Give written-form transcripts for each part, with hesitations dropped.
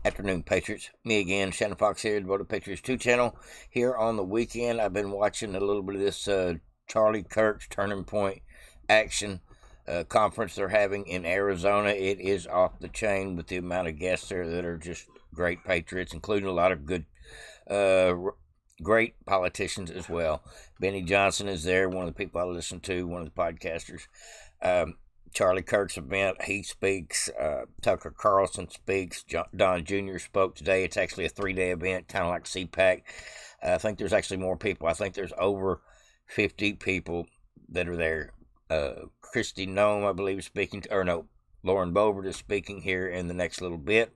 Afternoon, Patriots. Me again, Shannon Fox here, Devoted Patriots 2 channel. Here on the weekend, I've been watching a little bit of this Charlie Kirk's Turning Point Action conference they're having in Arizona. It is off the chain with the amount of guests there that are just great patriots, including a lot of good, great politicians as well. Benny Johnson is there, one of the people I listen to, one of the podcasters. Charlie Kirk's event, he speaks. Tucker Carlson speaks. Don Jr. spoke today. It's actually a 3-day event, kind of like CPAC. I think there's actually more people. I think there's over 50 people that are there. Christy Nome, I believe, is speaking, Lauren Boebert is speaking here in the next little bit.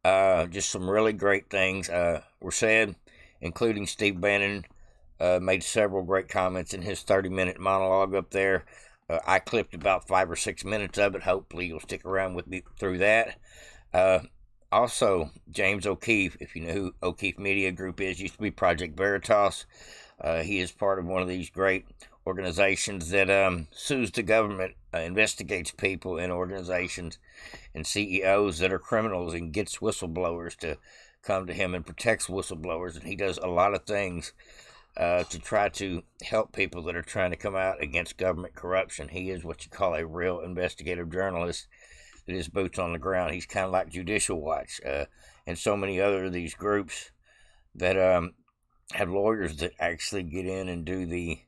Just some really great things were said, including Steve Bannon made several great comments in his 30-minute monologue up there. I clipped about 5 or 6 minutes of it. Hopefully you'll stick around with me through that. Also, James O'Keefe, if you know who O'Keefe Media Group is, used to be Project Veritas. He is part of one of these great organizations that sues the government, investigates people in organizations and CEOs that are criminals and gets whistleblowers to come to him and protects whistleblowers. And he does a lot of things to try to help people that are trying to come out against government corruption. He is what you call a real investigative journalist that is boots on the ground. He's kind of like Judicial Watch and so many other of these groups that have lawyers that actually get in and do the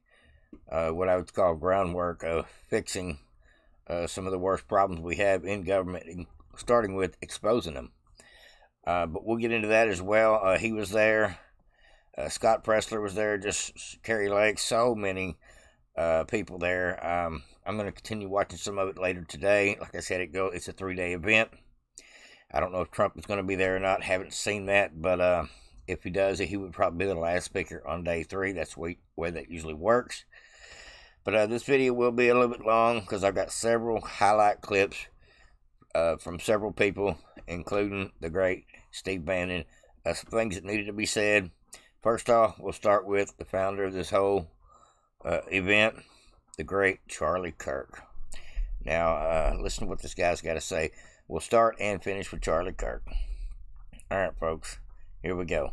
what I would call groundwork of fixing some of the worst problems we have in government, starting with exposing them. But we'll get into that as well. He was there. Scott Pressler was there, just Kerry Lake, so many people there. I'm going to continue watching some of it later today. Like I said, it's a 3-day event. I don't know if Trump is going to be there or not. Haven't seen that, but if he does, he would probably be the last speaker on day 3. That's the way that usually works. But this video will be a little bit long because I've got several highlight clips from several people, including the great Steve Bannon. Some things that needed to be said. First off, we'll start with the founder of this whole event, the great Charlie Kirk. Now, listen to what this guy's got to say. We'll start and finish with Charlie Kirk. All right, folks, here we go.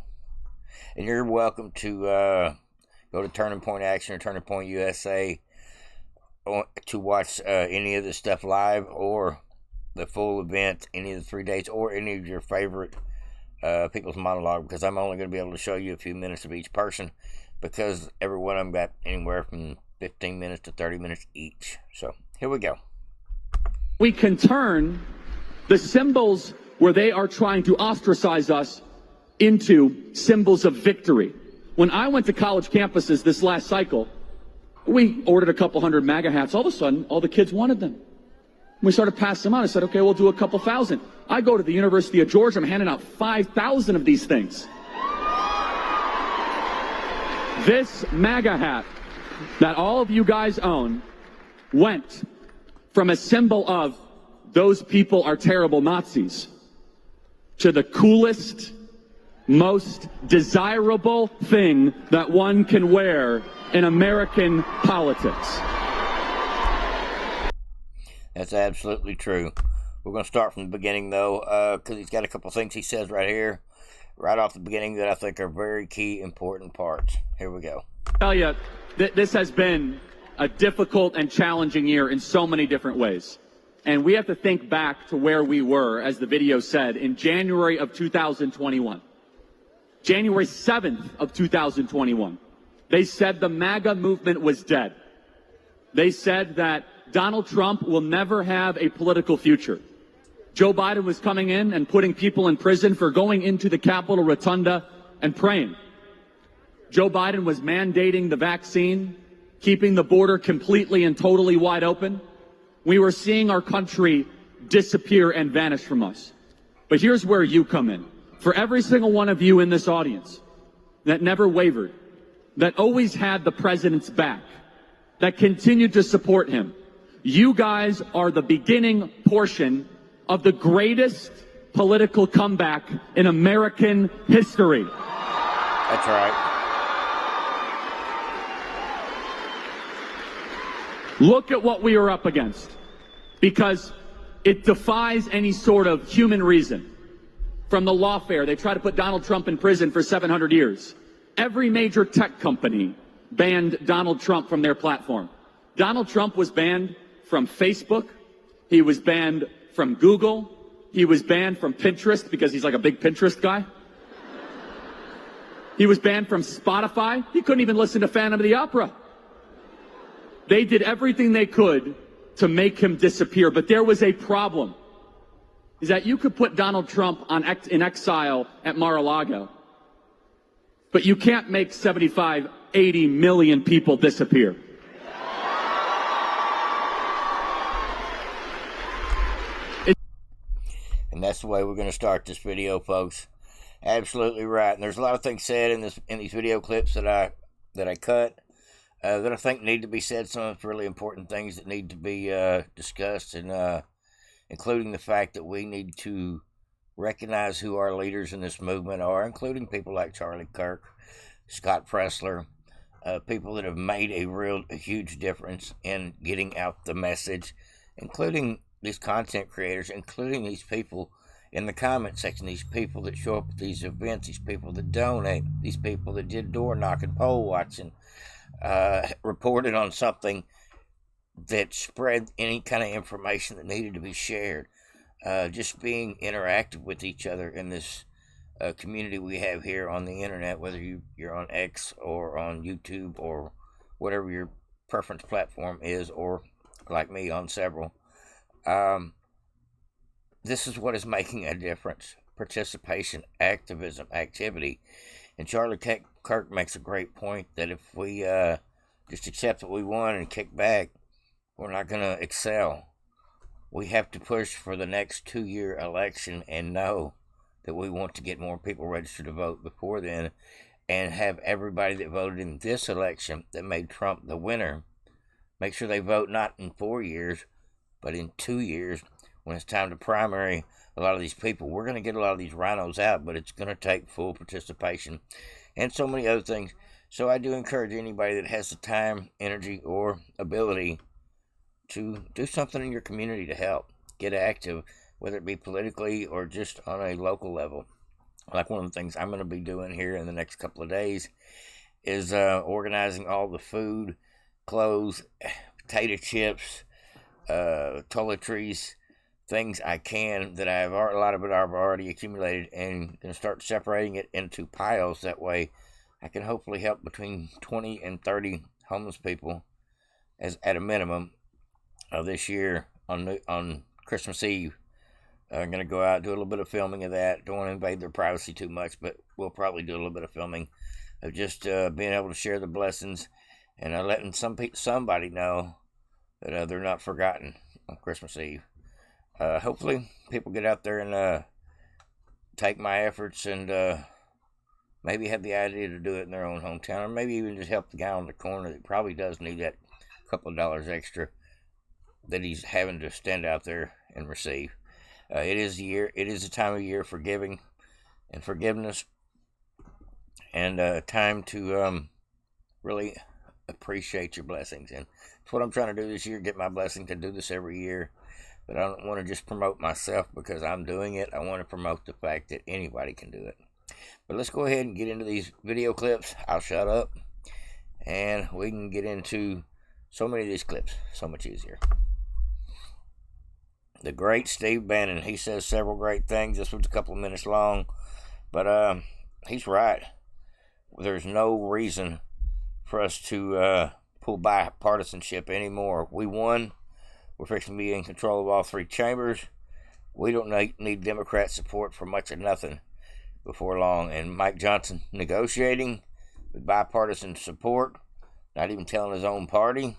And you're welcome to go to Turning Point Action or Turning Point USA to watch any of this stuff live or the full event, any of the 3 days, or any of your favorite people's monologue, because I'm only going to be able to show you a few minutes of each person, because every one of them got anywhere from 15 minutes to 30 minutes each. So here we go. We can turn the symbols where they are trying to ostracize us into symbols of victory. When I went to college campuses this last cycle, we ordered a couple hundred MAGA hats. All of a sudden, all the kids wanted them. We started passing them out. I said, okay, we'll do a couple thousand. I go to the University of Georgia. I'm handing out 5,000 of these things. This MAGA hat that all of you guys own went from a symbol of those people are terrible Nazis to the coolest, most desirable thing that one can wear in American politics. That's absolutely true. We're going to start from the beginning, though, because he's got a couple things he says right here, right off the beginning, that I think are very key, important parts. Here we go. I tell you, this has been a difficult and challenging year in so many different ways. And we have to think back to where we were, as the video said, in January of 2021. January 7th of 2021. They said the MAGA movement was dead. They said that Donald Trump will never have a political future. Joe Biden was coming in and putting people in prison for going into the Capitol Rotunda and praying. Joe Biden was mandating the vaccine, keeping the border completely and totally wide open. We were seeing our country disappear and vanish from us. But here's where you come in. For every single one of you in this audience that never wavered, that always had the president's back, that continued to support him, you guys are the beginning portion of the greatest political comeback in American history. That's right. Look at what we are up against, because it defies any sort of human reason. From the lawfare, they tried to put Donald Trump in prison for 700 years. Every major tech company banned Donald Trump from their platform. Donald Trump was banned from Facebook. He was banned from Google. He was banned from Pinterest because he's like a big Pinterest guy. He was banned from Spotify. He couldn't even listen to Phantom of the Opera. They did everything they could to make him disappear, but there was a problem. Is that you could put Donald Trump in exile at Mar-a-Lago, but you can't make 75, 80 million people disappear. And that's the way we're going to start this video, folks. Absolutely right. And there's a lot of things said in these video clips that I cut that I think need to be said. Some of really important things that need to be discussed, and including the fact that we need to recognize who our leaders in this movement are, including people like Charlie Kirk, Scott Pressler, people that have made a huge difference in getting out the message, including these content creators, including these people in the comment section, these people that show up at these events, these people that donate, these people that did door knocking, poll watching, reported on something that spread any kind of information that needed to be shared, just being interactive with each other in this community we have here on the internet, whether you're on X or on YouTube or whatever your preference platform is, or like me on several. This is what is making a difference. Participation, activism, activity. And Charlie Kirk makes a great point that if we just accept what we want and kick back, we're not going to excel. We have to push for the next 2-year election and know that we want to get more people registered to vote before then, and have everybody that voted in this election that made Trump the winner, make sure they vote not in 4 years, but in 2 years, when it's time to primary a lot of these people. We're going to get a lot of these rhinos out, but it's going to take full participation and so many other things. So I do encourage anybody that has the time, energy, or ability to do something in your community to help. Get active, whether it be politically or just on a local level. Like one of the things I'm going to be doing here in the next couple of days is organizing all the food, clothes, potato chips, toiletries, things I can that a lot of it I've already accumulated, and going to start separating it into piles. That way I can hopefully help between 20 and 30 homeless people as at a minimum this year on Christmas Eve. I'm going to go out, do a little bit of filming of that. Don't want to invade their privacy too much, but we'll probably do a little bit of filming of just being able to share the blessings and letting somebody know that they're not forgotten on Christmas Eve. Hopefully people get out there and take my efforts and maybe have the idea to do it in their own hometown, or maybe even just help the guy on the corner that probably does need that couple of dollars extra that he's having to stand out there and receive. It is a time of year for giving and forgiveness, and time to really appreciate your blessings. And it's what I'm trying to do this year, get my blessing to do this every year. But I don't want to just promote myself because I'm doing it. I want to promote the fact that anybody can do it. But let's go ahead and get into these video clips. I'll shut up, and we can get into so many of these clips so much easier. The great Steve Bannon, he says several great things. This one's a couple of minutes long, but he's right. There's no reason for us to pull bipartisanship anymore. We won. We're fixing to be in control of all 3 chambers. We don't need Democrat support for much of nothing before long. And Mike Johnson negotiating with bipartisan support, not even telling his own party.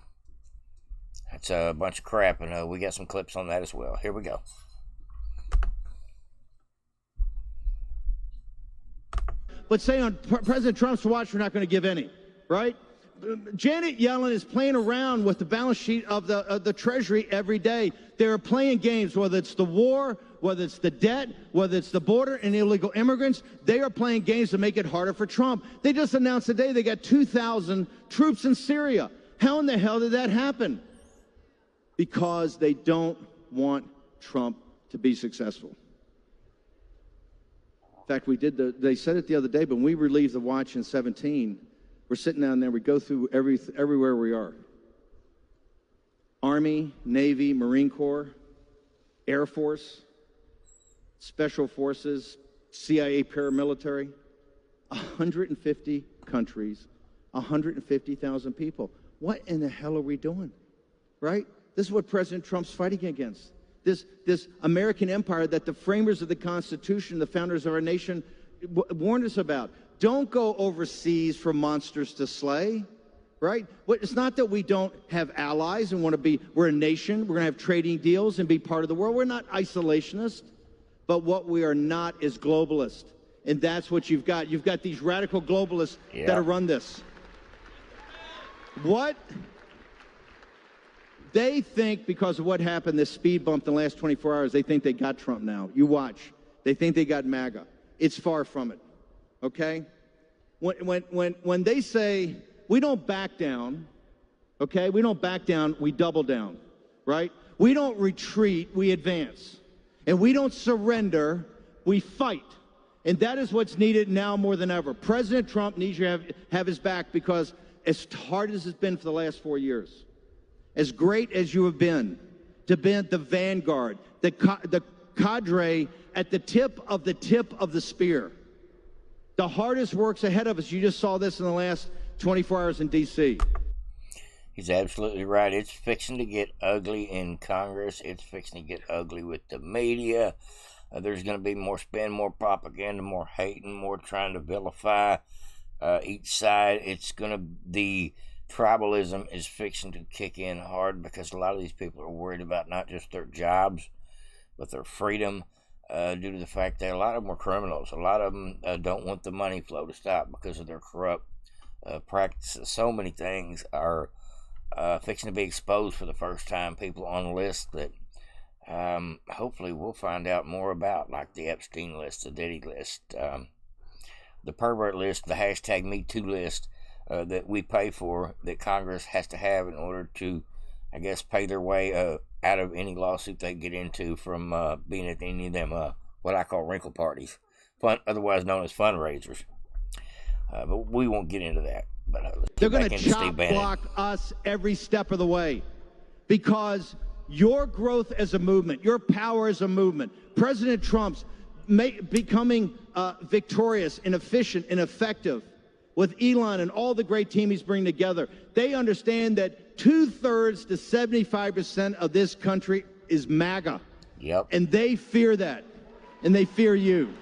That's a bunch of crap, and we got some clips on that as well. Here we go. But say on President Trump's watch, we're not going to give any, right? Janet Yellen is playing around with the balance sheet of the Treasury every day. They're playing games, whether it's the war, whether it's the debt, whether it's the border and illegal immigrants. They are playing games to make it harder for Trump. They just announced today they got 2,000 troops in Syria. How in the hell did that happen? Because they don't want Trump to be successful. In fact, they said it the other day, but when we relieved the watch in 17, we're sitting down there, we go through everywhere we are. Army, Navy, Marine Corps, Air Force, Special Forces, CIA paramilitary, 150 countries, 150,000 people. What in the hell are we doing, right? This is what President Trump's fighting against. This American empire that the framers of the Constitution, the founders of our nation, warned us about. Don't go overseas for monsters to slay, right? It's not that we don't have allies and we're a nation, we're going to have trading deals and be part of the world. We're not isolationist, but what we are not is globalist. And that's what you've got. You've got these radical globalists that have run this. What they think, because of what happened, this speed bump in the last 24 hours, they think they got Trump now. You watch. They think they got MAGA. It's far from it, okay? When they say, we don't back down, okay? We don't back down, we double down, right? We don't retreat, we advance. And we don't surrender, we fight. And that is what's needed now more than ever. President Trump needs you to have his back, because as hard as it's been for the last 4 years, as great as you have been, to be at the vanguard, the cadre at the tip of the spear, the hardest work's ahead of us. You just saw this in the last 24 hours in D.C. He's absolutely right. It's fixing to get ugly in Congress. It's fixing to get ugly with the media. There's going to be more spin, more propaganda, more hating, more trying to vilify each side. The tribalism is fixing to kick in hard, because a lot of these people are worried about not just their jobs, but their freedom, due to the fact that a lot of them are criminals. A lot of them don't want the money flow to stop because of their corrupt practices. So many things are fixing to be exposed for the first time. People on the list that hopefully we'll find out more about, like the Epstein list, the Diddy list, the pervert list, the hashtag #MeToo list, that we pay for, that Congress has to have in order to, I guess, pay their way out of any lawsuit they get into from being at any of them, what I call wrinkle parties, otherwise known as fundraisers. But we won't get into that. But they're going to chop block us every step of the way, because your growth as a movement, your power as a movement, President Trump's becoming victorious and efficient and effective with Elon and all the great team he's bringing together. They understand that 2/3 to 75% of this country is MAGA. Yep. And they fear that. And they fear you.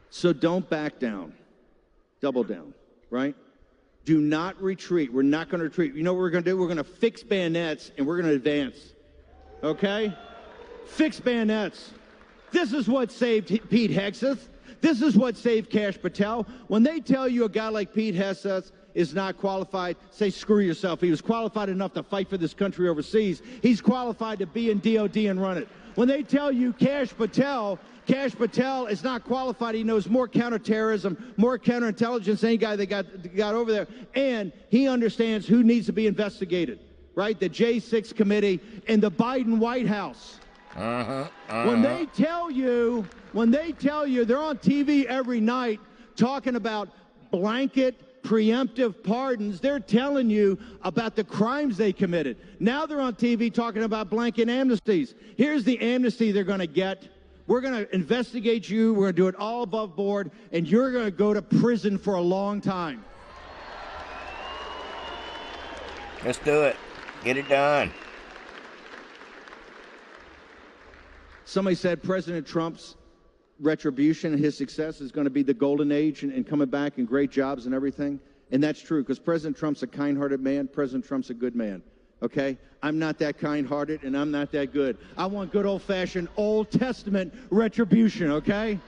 So don't back down. Double down, right? Do not retreat. We're not going to retreat. You know what we're going to do? We're going to fix bayonets, and we're going to advance. Okay? Fix bayonets. This is what saved Pete Hegseth. This is what saved Kash Patel. When they tell you a guy like Pete Hegseth is not qualified, say, screw yourself. He was qualified enough to fight for this country overseas. He's qualified to be in DOD and run it. When they tell you Kash Patel is not qualified, he knows more counterterrorism, more counterintelligence than any guy they got over there, and he understands who needs to be investigated, right? The J6 committee and the Biden White House. When they tell you, they're on TV every night talking about blanket preemptive pardons, they're telling you about the crimes they committed. Now they're on TV talking about blanket amnesties. Here's the amnesty they're going to get. We're going to investigate you. We're going to do it all above board, and you're going to go to prison for a long time. Let's do it. Get it done. Somebody said President Trump's retribution and his success is going to be the golden age and coming back and great jobs and everything. And that's true, because President Trump's a kind-hearted man. President Trump's a good man. Okay? I'm not that kind-hearted, and I'm not that good. I want good old-fashioned Old Testament retribution, okay?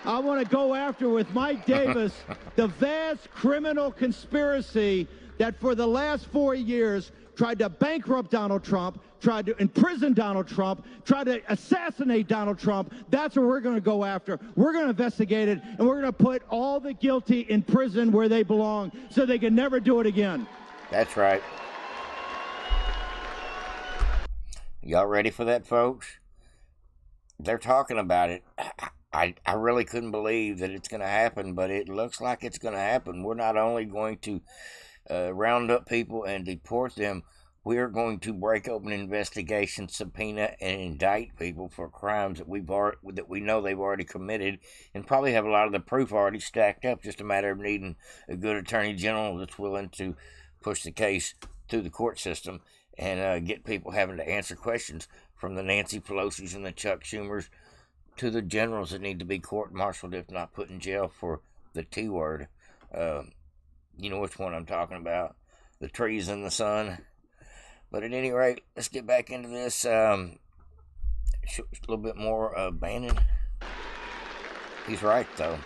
I want to go after, with Mike Davis, the vast criminal conspiracy that for the last 4 years tried to bankrupt Donald Trump, tried to imprison Donald Trump, tried to assassinate Donald Trump. That's what we're going to go after. We're going to investigate it, and we're going to put all the guilty in prison where they belong so they can never do it again. That's right. Y'all ready for that, folks? They're talking about it. I really couldn't believe that it's going to happen, but it looks like it's going to happen. We're not only going to round up people and deport them, we're going to break open investigation, subpoena, and indict people for crimes that we know they've already committed, and probably have a lot of the proof already stacked up. Just a matter of needing a good attorney general that's willing to push the case through the court system and get people having to answer questions, from the Nancy Pelosi's and the Chuck Schumers to the generals that need to be court-martialed, if not put in jail for the T word. You know which one I'm talking about. The trees in the sun. But at any rate, let's get back into this. A little bit more Bannon. He's right, though.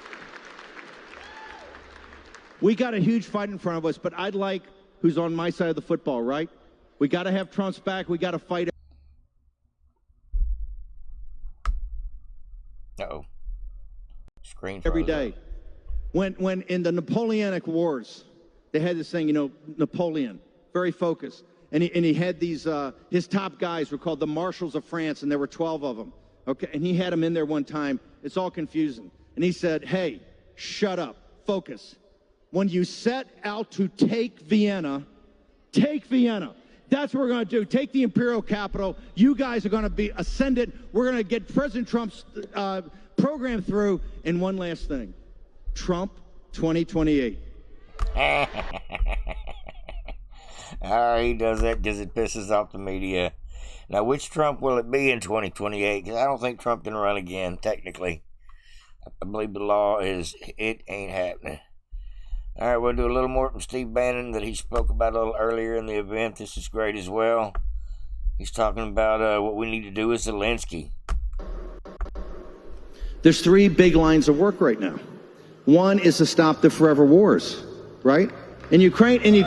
We got a huge fight in front of us, but I'd like who's on my side of the football, right? We got to have Trump's back. We got to fight. Uh-oh. Screen Every froze day. up. When in the Napoleonic Wars, they had this thing, Napoleon, very focused. And he had these, his top guys were called the Marshals of France, and there were 12 of them. Okay, and he had them in there one time. It's all confusing. And he said, hey, shut up, focus. When you set out to take Vienna, that's what we're going to do. Take the imperial capital. You guys are going to be ascendant. We're going to get President Trump's program through. And one last thing, Trump 2028. He does that because it pisses off the media. Now, which Trump will it be in 2028? Because I don't think Trump can run again, technically. I believe the law is it ain't happening. All right, we'll do a little more from Steve Bannon that he spoke about a little earlier in the event. This is great as well. He's talking about what we need to do with Zelensky. There's three big lines of work right now. One is to stop the forever wars, right? In Ukraine,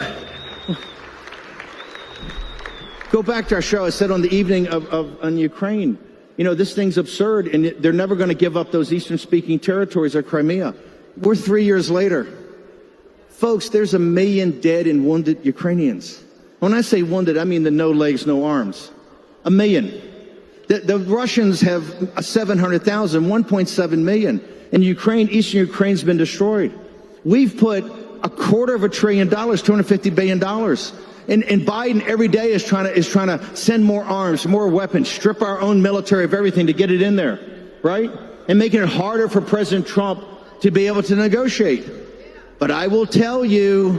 go back to our show. I said on the evening on Ukraine, this thing's absurd, and they're never going to give up those Eastern-speaking territories or Crimea. We're 3 years later. Folks, there's 1 million dead and wounded Ukrainians. When I say wounded, I mean the no legs, no arms. 1 million. The Russians have 700,000, 1.7 million. In Ukraine, Eastern Ukraine's been destroyed. We've put $250 billion, $250 billion. And Biden every day is trying to send more arms, more weapons, strip our own military of everything to get it in there, right? And making it harder for President Trump to be able to negotiate. But I will tell you,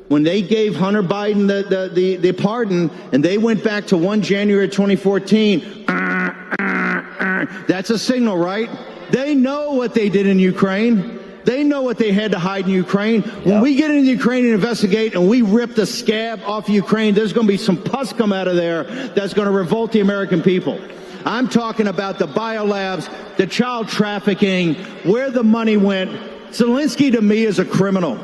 when they gave Hunter Biden the pardon and they went back to 1 January 2014, that's a signal, right? They know what they did in Ukraine. They know what they had to hide in Ukraine. When we get into Ukraine and investigate and we rip the scab off Ukraine, there's going to be some pus come out of there that's going to revolt the American people. I'm talking about the biolabs, the child trafficking, where the money went. Zelensky, to me, is a criminal.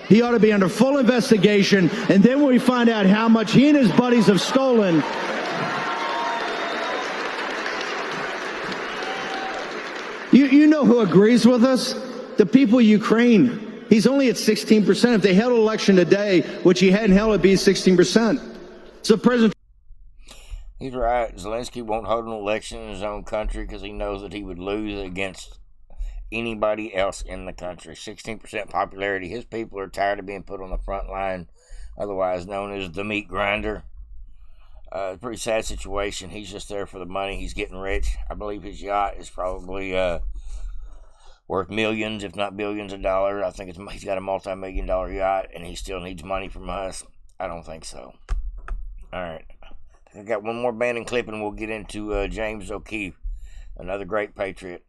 He ought to be under full investigation. And then when we find out how much he and his buddies have stolen, you know who agrees with us? The people of Ukraine. He's only at 16%. If they held an election today, which he hadn't held, it'd be 16%. So President... He's right. Zelensky won't hold an election in his own country because he knows that he would lose against anybody else in the country. 16% popularity. His people are tired of being put on the front line, otherwise known as the meat grinder. It's a pretty sad situation. He's just there for the money. He's getting rich. I believe his yacht is probably worth millions, if not billions of dollars. I think he's got a multi-million-dollar yacht, and he still needs money from us. I don't think so. All right. I got one more Bannon clip, and we'll get into James O'Keefe, another great patriot,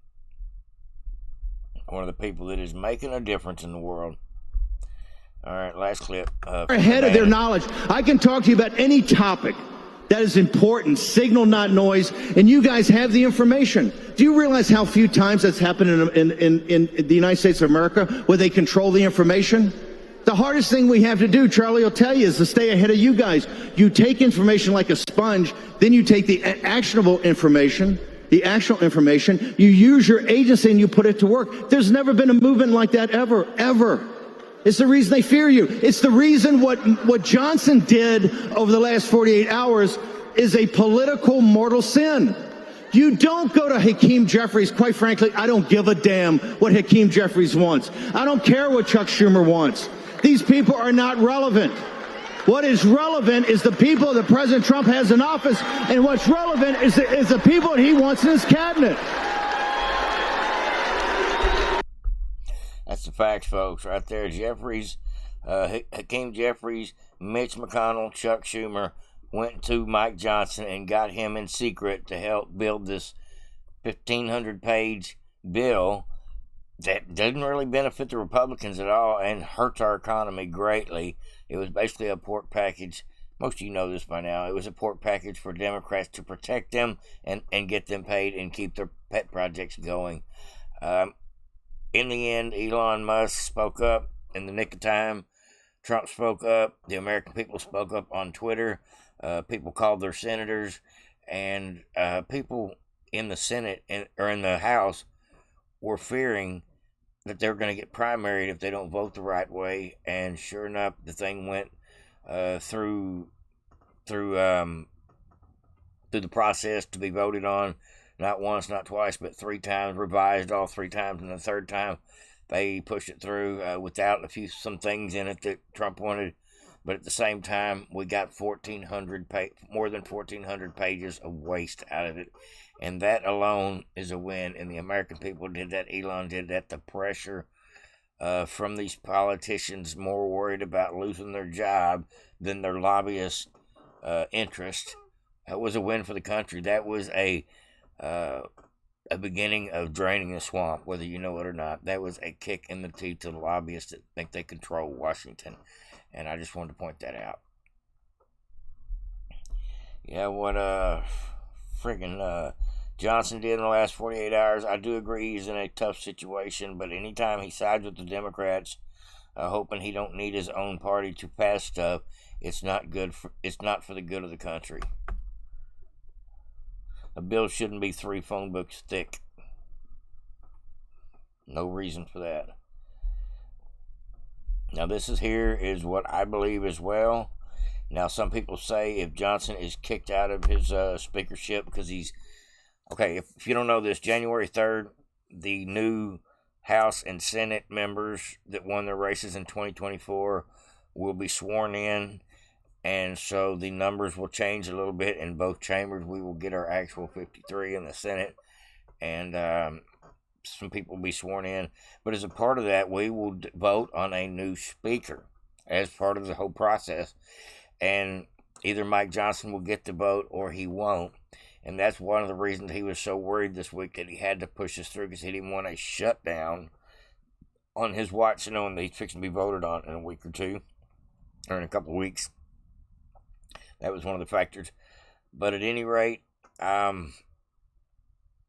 one of the people that is making a difference in the world. All right, last clip. Ahead of their knowledge. I can talk to you about any topic that is important, signal, not noise, and you guys have the information. Do you realize how few times that's happened in the United States of America, where they control the information? The hardest thing we have to do, Charlie will tell you, is to stay ahead of you guys. You take information like a sponge, then you take the actionable information, the actual information, you use your agency and you put it to work. There's never been a movement like that ever, ever. It's the reason they fear you. It's the reason what Johnson did over the last 48 hours is a political mortal sin. You don't go to Hakeem Jeffries. Quite frankly, I don't give a damn what Hakeem Jeffries wants. I don't care what Chuck Schumer wants. These people are not relevant. What is relevant is the people that President Trump has in office, and what's relevant is the people that he wants in his cabinet. That's the facts, folks, right there. Jeffries, Hakeem Jeffries, Mitch McConnell, Chuck Schumer went to Mike Johnson and got him in secret to help build this 1,500-page bill that doesn't really benefit the Republicans at all and hurts our economy greatly. It was basically a pork package. Most of you know this by now. It was a pork package for Democrats to protect them and get them paid and keep their pet projects going. In the end, Elon Musk spoke up in the nick of time. Trump spoke up. The American people spoke up on Twitter. People called their senators. And people in the Senate or in the House were fearing that they were going to get primaried if they don't vote the right way. And sure enough, the thing went through the process to be voted on. Not once, not twice, but 3 times, revised all 3 times, and the third time they pushed it through without some things in it that Trump wanted. But at the same time, we got more than 1,400 pages of waste out of it. And that alone is a win. And the American people did that. Elon did that. The pressure from these politicians more worried about losing their job than their lobbyist interest. That was a win for the country. That was a beginning of draining the swamp, whether you know it or not. That was a kick in the teeth to the lobbyists that think they control Washington. And I just wanted to point that out. Yeah, what friggin' Johnson did in the last 48 hours, I do agree he's in a tough situation, but anytime he sides with the Democrats, hoping he don't need his own party to pass stuff, it's not for the good of the country. A bill shouldn't be 3 phone books thick. No reason for that. Now, this is what I believe as well. Now, some people say if Johnson is kicked out of his speakership because he's... Okay, if you don't know this, January 3rd, the new House and Senate members that won their races in 2024 will be sworn in. And so the numbers will change a little bit in both chambers. We will get our actual 53 in the Senate. And some people will be sworn in. But as a part of that, we will vote on a new speaker as part of the whole process. And either Mike Johnson will get the vote or he won't. And that's one of the reasons he was so worried this week that he had to push this through, because he didn't want a shutdown on his watch, knowing that he's fixing to be voted on in a week or two, or in a couple of weeks. That was one of the factors. But at any rate,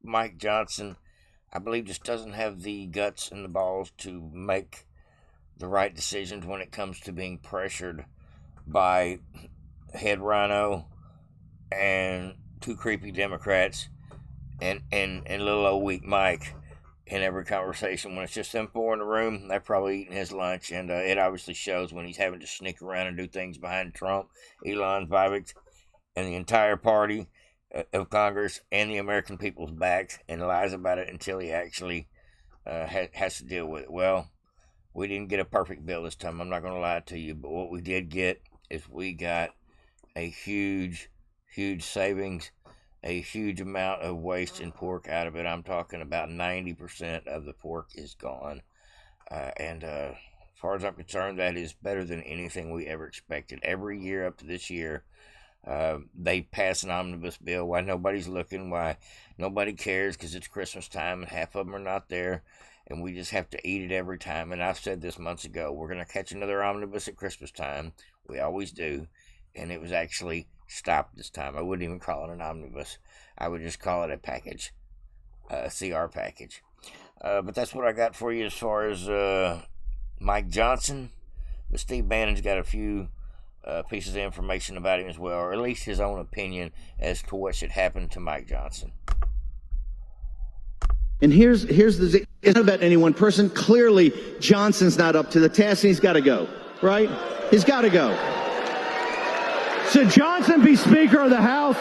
Mike Johnson, I believe, just doesn't have the guts and the balls to make the right decisions when it comes to being pressured by Head Rhino and 2 creepy Democrats and little old weak Mike in every conversation. When it's just them 4 in the room, they're probably eating his lunch, and it obviously shows when he's having to sneak around and do things behind Trump, Elon, Vivek, and the entire party of Congress and the American people's backs, and lies about it until he actually has to deal with it. Well, we didn't get a perfect bill this time, I'm not going to lie to you, but what we did get is we got a huge savings, a huge amount of waste and pork out of it. I'm talking about 90% of the pork is gone. And as far as I'm concerned, that is better than anything we ever expected. Every year up to this year, they pass an omnibus bill. Why nobody's looking, why nobody cares, because it's Christmas time and half of them are not there. And we just have to eat it every time. And I've said this months ago, we're going to catch another omnibus at Christmas time. We always do. And it was actually stopped this time. I wouldn't even call it an omnibus. I would just call it a package, a CR package. But that's what I got for you as far as Mike Johnson. But Steve Bannon's got a few pieces of information about him as well, or at least his own opinion as to what should happen to Mike Johnson. And here's the It's not about any one person. Clearly, Johnson's not up to the task, and he's got to go, right? He's got to go. Should Johnson be Speaker of the House?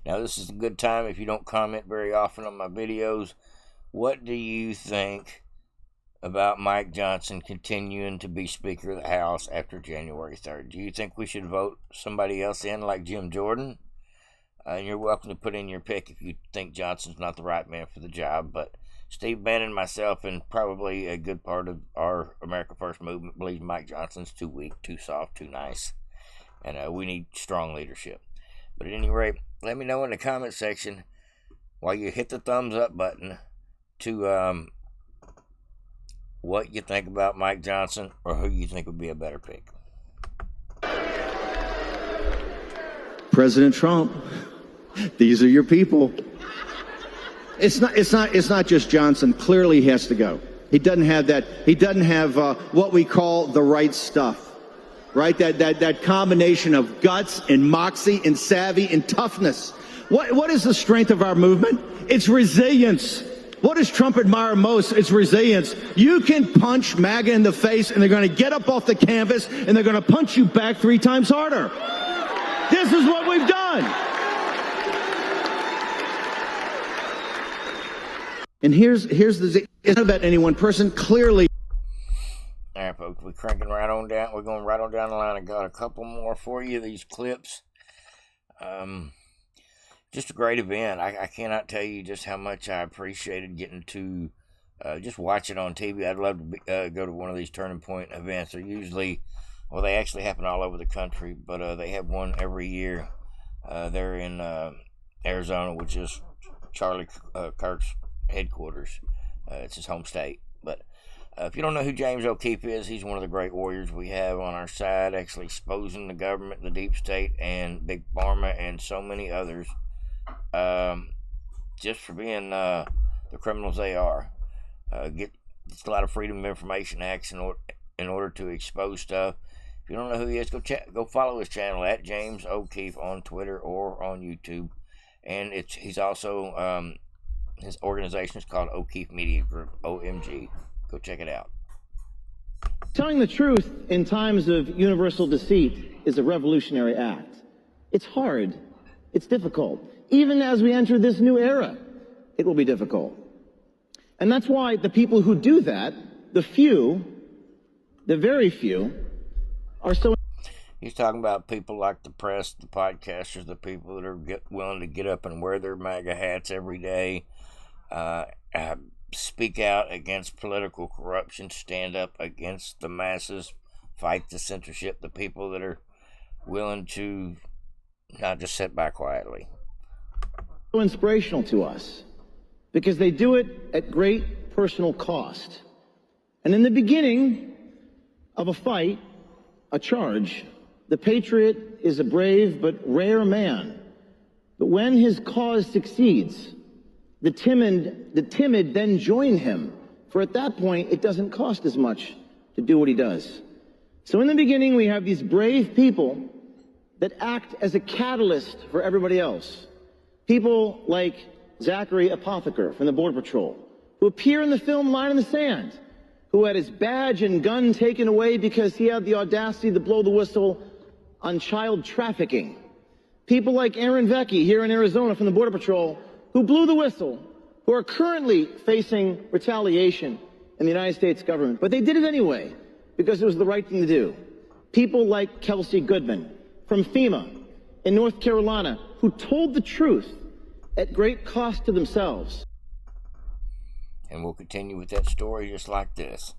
Now, this is a good time if you don't comment very often on my videos. What do you think about Mike Johnson continuing to be Speaker of the House after January 3rd? Do you think we should vote somebody else in like Jim Jordan? And you're welcome to put in your pick if you think Johnson's not the right man for the job. But Steve Bannon, myself, and probably a good part of our America First movement believes Mike Johnson's too weak, too soft, too nice. And we need strong leadership. But at any rate, let me know in the comment section while you hit the thumbs up button to what you think about Mike Johnson or who you think would be a better pick. President Trump, these are your people. It's not just Johnson. Clearly he has to go. He doesn't have that. He doesn't have what we call the right stuff, right? That combination of guts and moxie and savvy and toughness. What is the strength of our movement? It's resilience. What does Trump admire most? It's resilience. You can punch MAGA in the face and they're going to get up off the canvas and they're going to punch you back 3 times harder. This is what we've done. And here's the, it's not about any one person. Clearly. All right, folks, we're cranking right on down. We're going right on down the line. I got a couple more for you, these clips. Just a great event. I cannot tell you just how much I appreciated getting to just watch it on TV. I'd love to go to one of these Turning Point events. They're usually, well, they actually happen all over the country, but they have one every year. They're in Arizona, which is Charlie Kirk's headquarters. It's his home state. But if you don't know who James O'Keefe is, he's one of the great warriors we have on our side, actually exposing the government, the deep state, and Big Pharma, and so many others. Just for being the criminals they are. It's a lot of Freedom of Information Acts in order to expose stuff. If you don't know who he is, go follow his channel at James O'Keefe on Twitter or on YouTube. And he's also his organization is called O'Keefe Media Group, OMG. Go check it out. Telling the truth in times of universal deceit is a revolutionary act. It's hard. It's difficult. Even as we enter this new era, it will be difficult. And that's why the people who do that, the few, the very few, are so... He's talking about people like the press, the podcasters, the people that are willing to get up and wear their MAGA hats every day, speak out against political corruption, stand up against the masses, fight the censorship, the people that are willing to not just sit back quietly. So inspirational to us because they do it at great personal cost. And in the beginning of a fight, a charge, the patriot is a brave but rare man. But when his cause succeeds, the timid then join him, for at that point it doesn't cost as much to do what he does. So in the beginning we have these brave people that act as a catalyst for everybody else. People like Zachary Apotheker from the Border Patrol, who appear in the film Line in the Sand, who had his badge and gun taken away because he had the audacity to blow the whistle on child trafficking. People like Aaron Vecchi here in Arizona from the Border Patrol, who blew the whistle, who are currently facing retaliation in the United States government. But they did it anyway, because it was the right thing to do. People like Kelsey Goodman from FEMA in North Carolina, who told the truth at great cost to themselves. And we'll continue with that story just like this.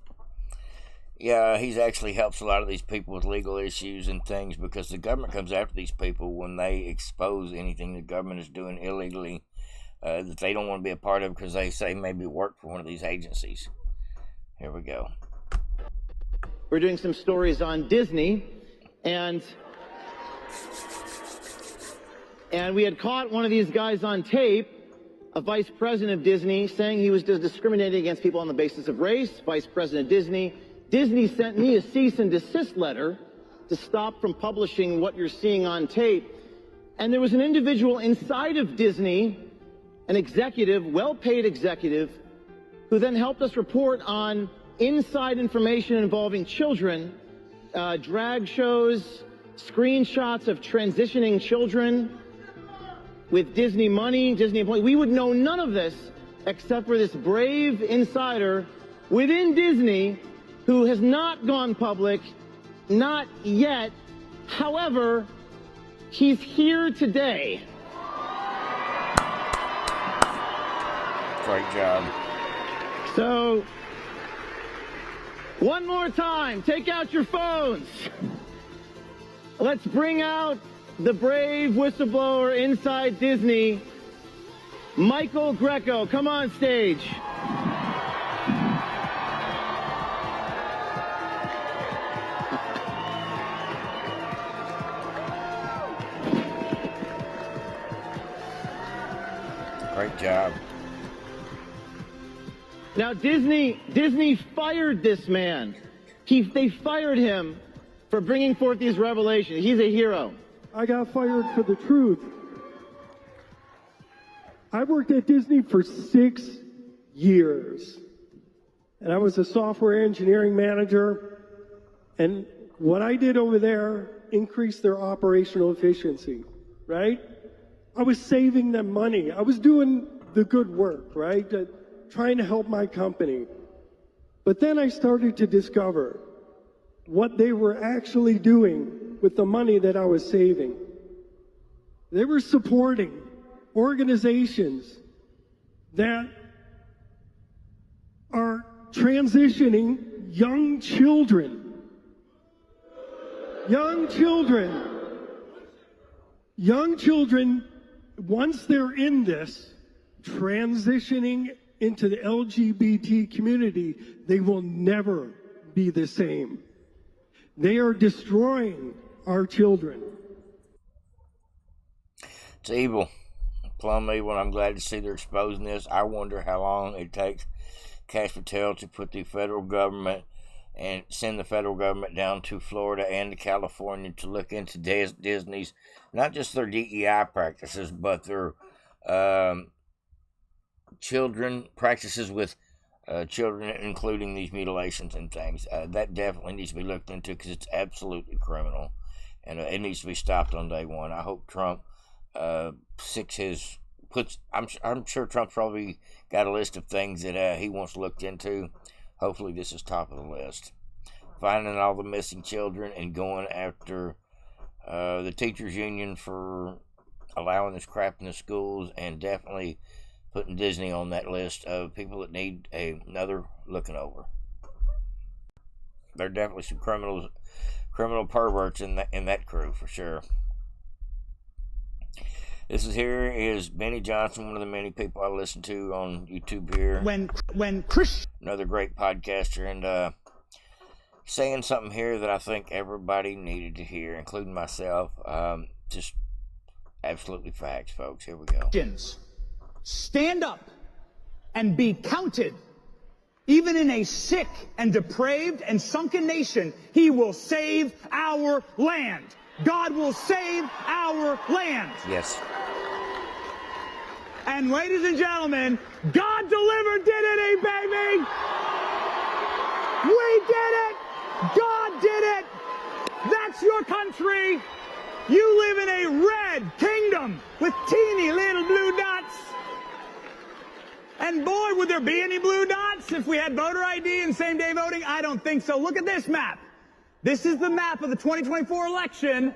Yeah, he's actually helps a lot of these people with legal issues and things because the government comes after these people when they expose anything the government is doing illegally that they don't want to be a part of because they say maybe work for one of these agencies. Here we go. We're doing some stories on Disney, and we had caught one of these guys on tape, a vice president of Disney, saying he was discriminating against people on the basis of race. Vice President of Disney. Disney sent me a cease and desist letter to stop from publishing what you're seeing on tape. And there was an individual inside of Disney an executive, well-paid executive, who then helped us report on inside information involving children, drag shows, screenshots of transitioning children with Disney money, Disney employees. We would know none of this except for this brave insider within Disney who has not gone public, not yet. However, he's here today. Great job. So, one more time, take out your phones. Let's bring out the brave whistleblower inside Disney, Michael Greco. Come on stage. Great job. Now Disney fired this man. They fired him for bringing forth these revelations. He's a hero. I got fired for the truth. I worked at Disney for 6 years. And I was a software engineering manager. And what I did over there increased their operational efficiency, right? I was saving them money. I was doing the good work, right? Trying to help my company. But then I started to discover what they were actually doing with the money that I was saving. They were supporting organizations that are transitioning young children. Young children, once they're in this, transitioning into the LGBT community, they will never be the same. They are destroying our children. It's evil. Plumb evil, and I'm glad to see they're exposing this. I wonder how long it takes Cash Patel to put the federal government and send the federal government down to Florida and to California to look into Disney's, not just their DEI practices, but their children practices with children, including these mutilations and things. That definitely needs to be looked into because it's absolutely criminal, and it needs to be stopped on day one. I hope Trump I'm sure Trump's probably got a list of things that he wants looked into. Hopefully this is top of the list. Finding all the missing children and going after the teachers union for allowing this crap in the schools, and definitely putting Disney on that list of people that need another looking over. There are definitely some criminal perverts in that crew for sure. This is Benny Johnson, one of the many people I listen to on YouTube here. When Christian, another great podcaster, and saying something here that I think everybody needed to hear, including myself. Just absolutely facts, folks. Here we go. Stand up and be counted. Even in a sick and depraved and sunken nation, he will save our land. God will save our land. Yes. And ladies and gentlemen, God delivered DDD, baby! We did it! God did it! That's your country! You live in a red kingdom with teeny little blue dots. And boy, would there be any blue dots if we had voter ID and same-day voting? I don't think so. Look at this map. This is the map of the 2024 election.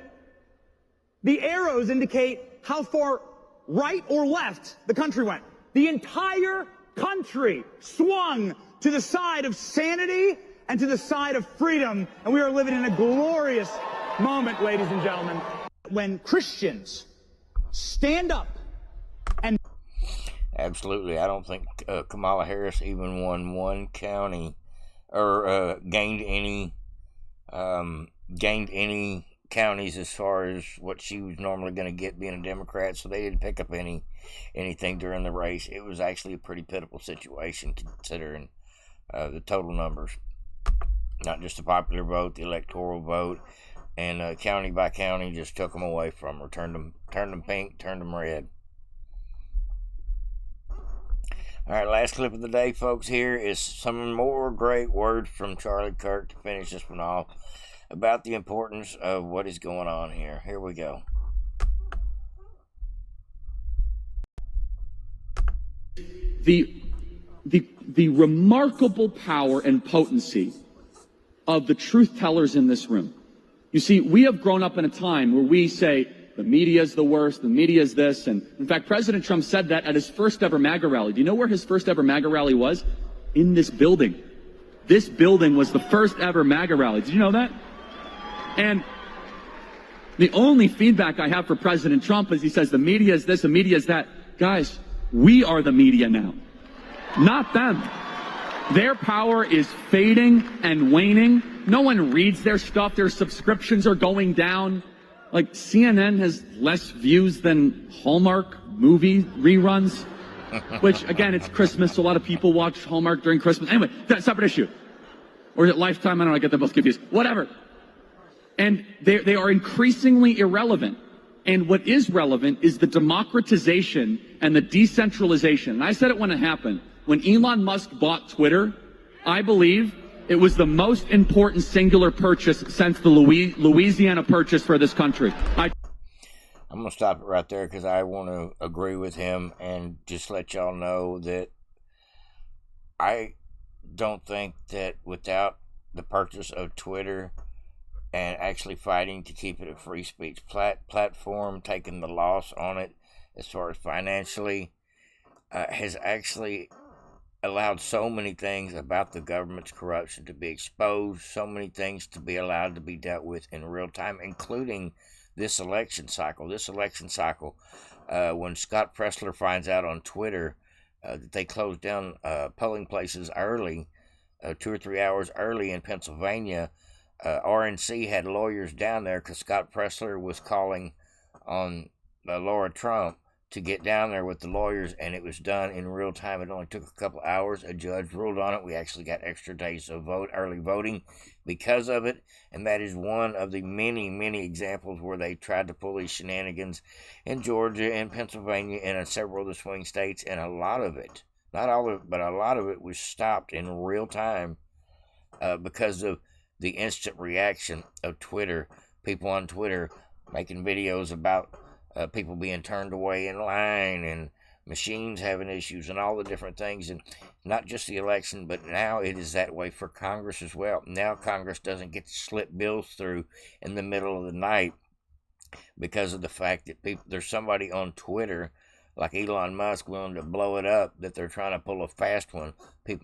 The arrows indicate how far right or left the country went. The entire country swung to the side of sanity and to the side of freedom. And we are living in a glorious moment, ladies and gentlemen. When Christians stand up and... Absolutely. I don't think Kamala Harris even won one county or gained any counties as far as what she was normally going to get being a Democrat, so they didn't pick up anything during the race. It was actually a pretty pitiful situation considering the total numbers, not just the popular vote, the electoral vote, and county by county just took them away from her, turned them pink, turned them red. All right, last clip of the day, folks. Here is some more great words from Charlie Kirk to finish this one off about the importance of what is going on here. Here we go. The remarkable power and potency of the truth tellers in this room. You see, we have grown up in a time where we say the media is the worst, the media is this, and in fact, President Trump said that at his first ever MAGA rally. Do you know where his first ever MAGA rally was? In this building. This building was the first ever MAGA rally. Did you know that? And the only feedback I have for President Trump is he says the media is this, the media is that. Guys, we are the media now, not them. Their power is fading and waning. No one reads their stuff. Their subscriptions are going down. Like CNN has less views than Hallmark movie reruns, which again, it's Christmas. So a lot of people watch Hallmark during Christmas. Anyway, that's a separate issue. Or is it Lifetime? I don't know. I get them both confused. Whatever. And they are increasingly irrelevant. And what is relevant is the democratization and the decentralization. And I said it when it happened. When Elon Musk bought Twitter, I believe it was the most important singular purchase since the Louisiana Purchase for this country. I'm going to stop it right there because I want to agree with him and just let y'all know that I don't think that without the purchase of Twitter and actually fighting to keep it a free speech platform, taking the loss on it as far as financially, has actually allowed so many things about the government's corruption to be exposed, so many things to be allowed to be dealt with in real time, including this election cycle. When Scott Pressler finds out on Twitter that they closed down polling places early, 2 or 3 hours early in Pennsylvania, RNC had lawyers down there because Scott Pressler was calling on Laura Trump to get down there with the lawyers, and it was done in real time. It only took a couple hours. A judge ruled on it. We actually got extra days of early voting because of it, and that is one of the many, many examples where they tried to pull these shenanigans in Georgia and Pennsylvania and in several of the swing states, and a lot of it, not all of it, but a lot of it was stopped in real time because of the instant reaction of Twitter, people on Twitter making videos about people being turned away in line and machines having issues and all the different things. And not just the election, but now it is that way for Congress as well. Now Congress doesn't get to slip bills through in the middle of the night because of the fact that there's somebody on Twitter like Elon Musk willing to blow it up, that they're trying to pull a fast one.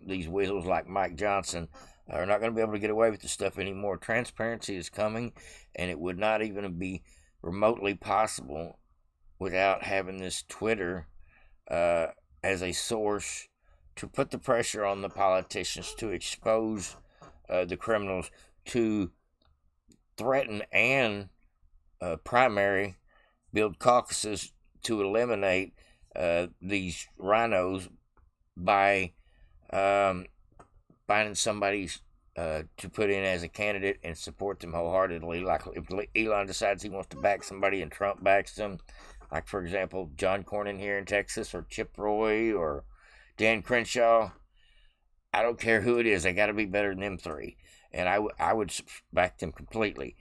These weasels like Mike Johnson are not going to be able to get away with this stuff anymore. Transparency is coming, and it would not even be remotely possible without having this Twitter as a source to put the pressure on the politicians to expose the criminals, to threaten and primary build caucuses to eliminate these rhinos by finding somebody to put in as a candidate and support them wholeheartedly. Like if Elon decides he wants to back somebody and Trump backs them, like for example John Cornyn here in Texas, or Chip Roy or Dan Crenshaw, I don't care who it is, they got to be better than them three, and I would back them completely,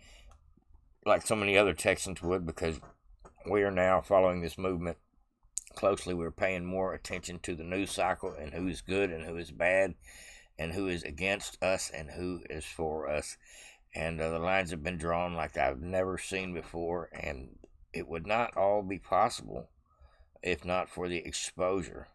like so many other Texans would, because we are now following this movement closely. We're paying more attention to the news cycle and who is good and who is bad, and who is against us and who is for us. And the lines have been drawn like I've never seen before, and it would not all be possible if not for the exposure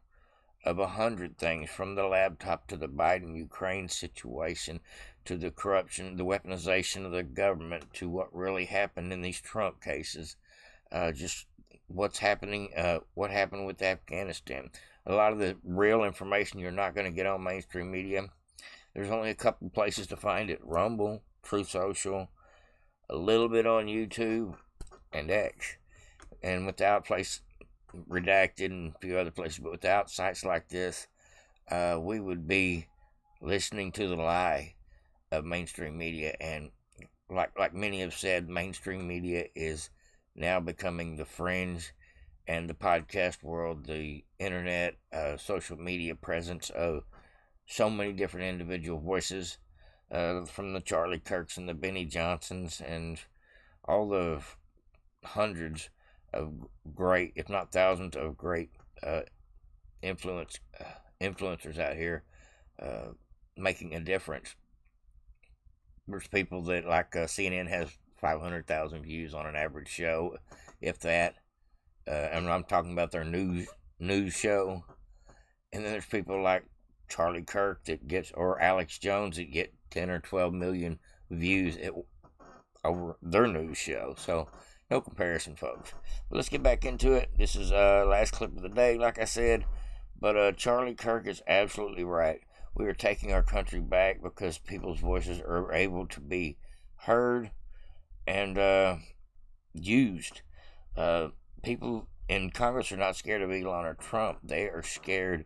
of 100 things, from the laptop to the Biden-Ukraine situation, to the corruption, the weaponization of the government, to what really happened in these Trump cases, just what's happening, what happened with Afghanistan. A lot of the real information you're not going to get on mainstream media. There's only a couple places to find it: Rumble, Truth Social, a little bit on YouTube, and X. And without Redacted and a few other places, but without sites like this, we would be listening to the lie of mainstream media. And like many have said, mainstream media is now becoming the fringe, and the podcast world, the internet, social media presence of so many different individual voices, from the Charlie Kirks and the Benny Johnsons and all the hundreds of great, if not thousands of great influencers out here making a difference. There's people that, like CNN has 500,000 views on an average show, if that. And I'm talking about their news show. And then there's people like Charlie Kirk that gets, or Alex Jones that get 10 or 12 million views over their news show. So no comparison, folks. But let's get back into it. This is last clip of the day, like I said. But Charlie Kirk is absolutely right. We are taking our country back because people's voices are able to be heard and used. People in Congress are not scared of Elon or Trump. They are scared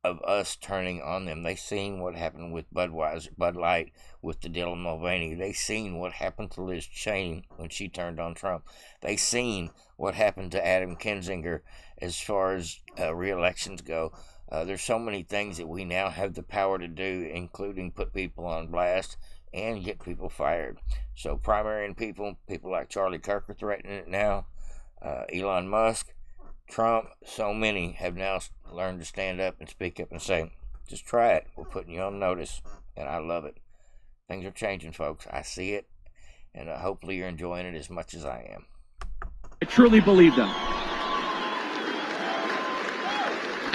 of us turning on them. They seen what happened with Bud Light, with the Dylan Mulvaney. They seen what happened to Liz Cheney when she turned on Trump. They seen what happened to Adam Kinzinger as far as re-elections go. There's so many things that we now have the power to do, including put people on blast and get people fired. So primarying people like Charlie Kirk are threatening it now. Elon Musk, Trump, so many have now learned to stand up and speak up and say, just try it. We're putting you on notice, and I love it. Things are changing, folks. I see it, and hopefully you're enjoying it as much as I am. I truly believe them.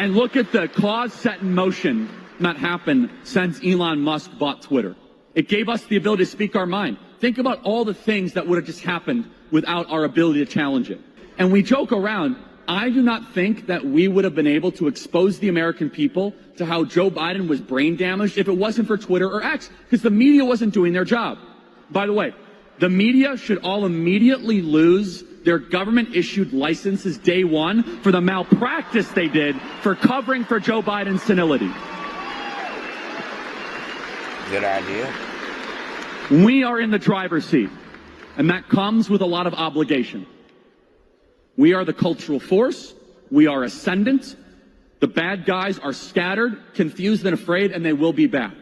And look at the cause set in motion that happened since Elon Musk bought Twitter. It gave us the ability to speak our mind. Think about all the things that would have just happened without our ability to challenge it. And we joke around. I do not think that we would have been able to expose the American people to how Joe Biden was brain damaged if it wasn't for Twitter or X, because the media wasn't doing their job. By the way, the media should all immediately lose their government-issued licenses day one for the malpractice they did for covering for Joe Biden's senility. Good idea. We are in the driver's seat, and that comes with a lot of obligation. We are the cultural force. We are ascendant. The bad guys are scattered, confused, and afraid, and they will be back.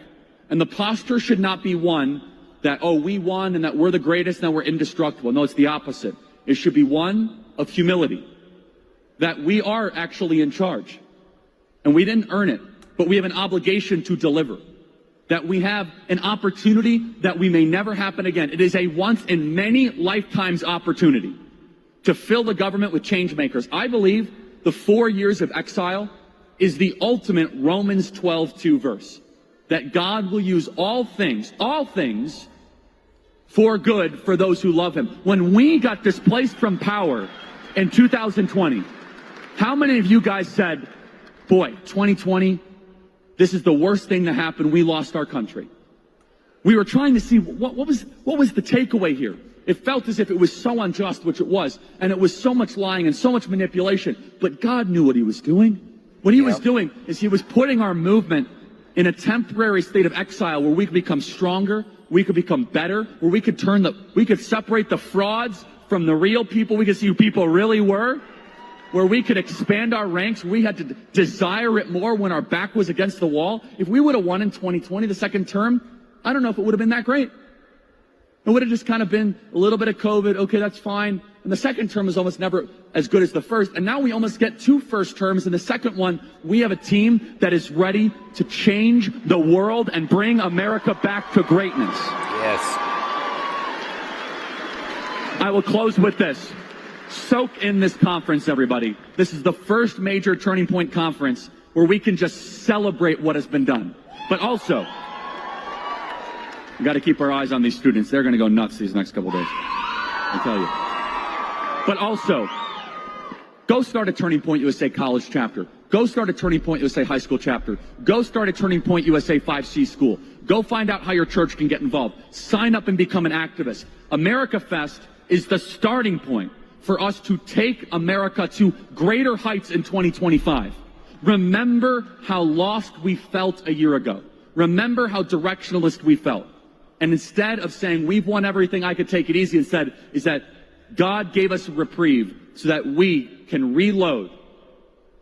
And the posture should not be one that, oh, we won and that we're the greatest and that we're indestructible. No, it's the opposite. It should be one of humility, that we are actually in charge. And we didn't earn it, but we have an obligation to deliver. That we have an opportunity that we may never happen again. It is a once in many lifetimes opportunity to fill the government with change makers. I believe the 4 years of exile is the ultimate Romans 12:2 verse. That God will use all things for good for those who love him. When we got displaced from power in 2020, how many of you guys said, boy, 2020, this is the worst thing to happen. We lost our country. We were trying to see what was the takeaway here. It felt as if it was so unjust, which it was, and it was so much lying and so much manipulation. But God knew what he was doing. What he was doing is he was putting our movement in a temporary state of exile where we could become stronger, we could become better, where we could separate the frauds from the real people. We could see who people really were, where we could expand our ranks. We had to desire it more when our back was against the wall. If we would have won in 2020, the second term, I don't know if it would have been that great. It would have just kind of been a little bit of COVID. Okay, that's fine. And the second term is almost never as good as the first. And now we almost get 2 first terms. In the second one, we have a team that is ready to change the world and bring America back to greatness. Yes. I will close with this. Soak in this conference, everybody. This is the first major Turning Point conference where we can just celebrate what has been done. But also, we got to keep our eyes on these students. They're going to go nuts these next couple days. I tell you. But also, go start a Turning Point USA college chapter. Go start a Turning Point USA high school chapter. Go start a Turning Point USA 5C school. Go find out how your church can get involved. Sign up and become an activist. America Fest is the starting point for us to take America to greater heights in 2025. Remember how lost we felt a year ago. Remember how directionalist we felt. And instead of saying, we've won everything, I could take it easy, instead is that God gave us a reprieve so that we can reload,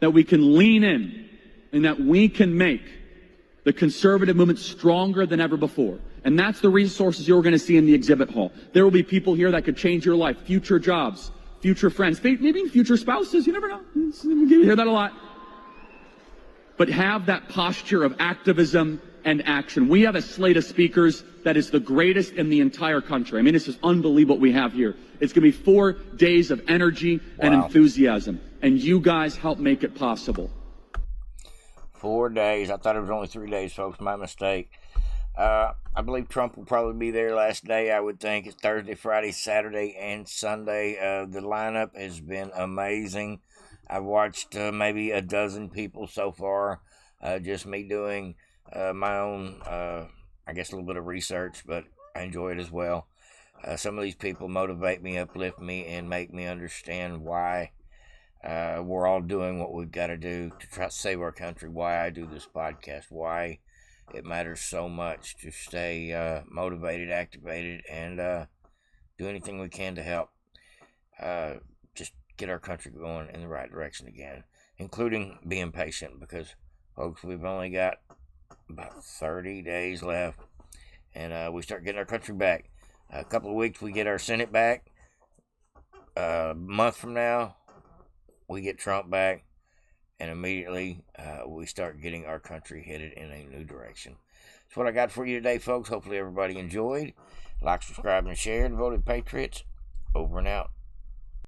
that we can lean in, and that we can make the conservative movement stronger than ever before. And that's the resources you're going to see in the exhibit hall. There will be people here that could change your life, future jobs, future friends, maybe even future spouses. You never know. You hear that a lot. But have that posture of activism and action. We have a slate of speakers that is the greatest in the entire country. I mean, it's just unbelievable what we have here. It's going to be 4 days of energy and enthusiasm. And you guys help make it possible. 4 days. I thought it was only 3 days, folks. My mistake. I believe Trump will probably be there last day. I would think it's Thursday, Friday, Saturday, and Sunday. The lineup has been amazing. I've watched maybe a dozen people so far. Just me doing my own, I guess, a little bit of research, but I enjoy it as well. Some of these people motivate me, uplift me, and make me understand why we're all doing what we've got to do to try to save our country, why I do this podcast, why it matters so much to stay motivated, activated, and do anything we can to help just get our country going in the right direction again, including being patient, because, folks, we've only got about 30 days left, and we start getting our country back. A couple of weeks, we get our Senate back. A month from now, we get Trump back, and immediately we start getting our country headed in a new direction. That's what I got for you today, folks. Hopefully everybody enjoyed. Like, subscribe, and share. Devoted Patriots, over and out.